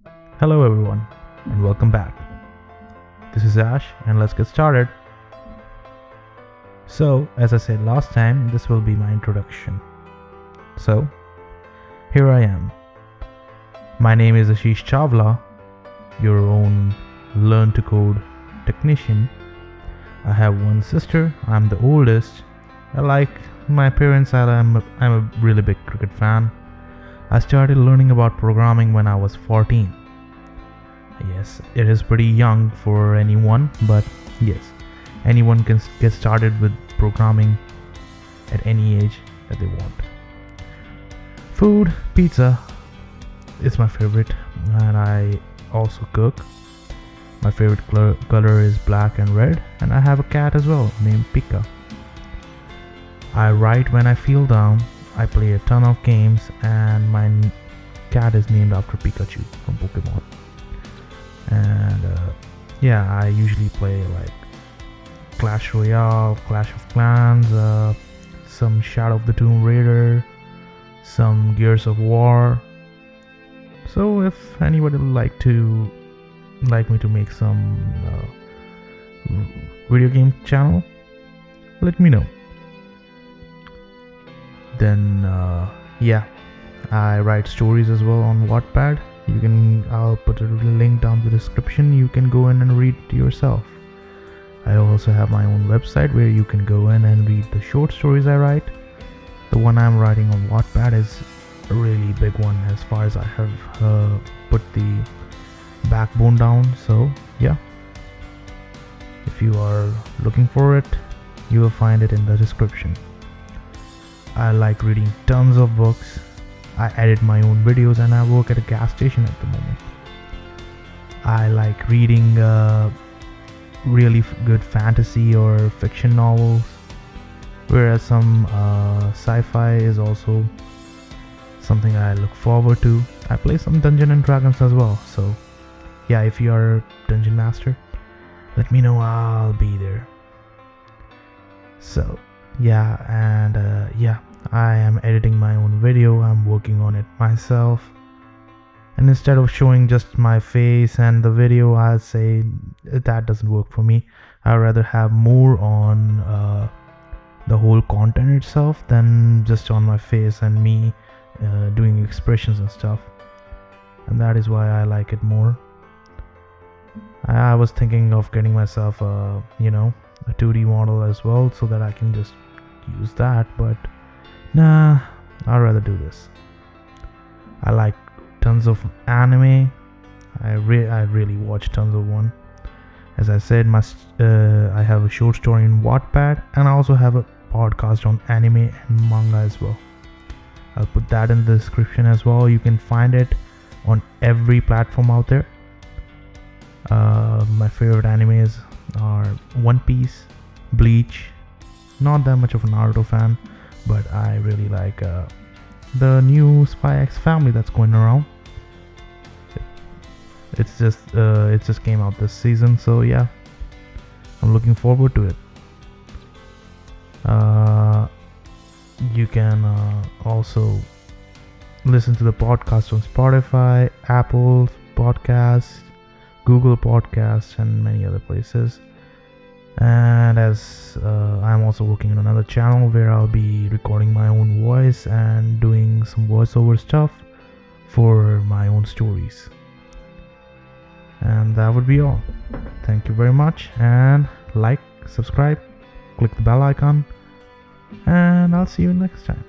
Hello everyone and welcome back. This is Ash and let's get started. So, as I said last time, this will be my introduction. So, here I am. My name is Ashish Chawla, your own learn to code technician. I have one sister, I'm the oldest. Like my parents, I'm a really big cricket fan. I started learning about programming when I was 14. Yes, it is pretty young for anyone, but yes, anyone can get started with programming at any age that they want. Food, pizza is my favorite, and I also cook. My favorite color is black and red, and I have a cat as well named Pika. I write when I feel down. I play a ton of games, and my cat is named after Pikachu from Pokemon. And I usually play like Clash Royale, Clash of Clans, some Shadow of the Tomb Raider, some Gears of War. So if anybody would like me to make some video game channel, let me know. Then I write stories as well on Wattpad. I'll put a link down in the description. You can go in and read yourself. I also have my own website where you can go in and read the short stories I write. The one I'm writing on Wattpad is a really big one as far as I have put the backbone down. So yeah, if you are looking for it, you will find it in the description. I like reading tons of books. I edit my own videos and I work at a gas station at the moment. I like reading really good fantasy or fiction novels, whereas some sci-fi is also something I look forward to. I play some Dungeons and Dragons as well, so yeah, if you are a dungeon master, let me know, I'll be there. So I am editing my own video. I'm working on it myself, and instead of showing just my face and the video, I'll say that doesn't work for me. I'd rather have more on the whole content itself than just on my face and me doing expressions and stuff, and that is why I like it more. I was thinking of getting myself a 2D model as well, so that I can just use that, but nah, I'd rather do this. I like tons of anime. I really watch tons of one. As I said, I have a short story in Wattpad, and I also have a podcast on anime and manga as well. I'll put that in the description as well. You can find it on every platform out there. My favorite animes are One Piece, Bleach. Not that much of a Naruto fan, but I really like the new Spy X Family that's going around. It just came out this season, so yeah, I'm looking forward to it. You can also listen to the podcast on Spotify, Apple Podcasts, Google Podcasts, and many other places. And as I'm also working on another channel where I'll be recording my own voice and doing some voiceover stuff for my own stories. And that would be all. Thank you very much, and like, subscribe, click the bell icon, and I'll see you next time.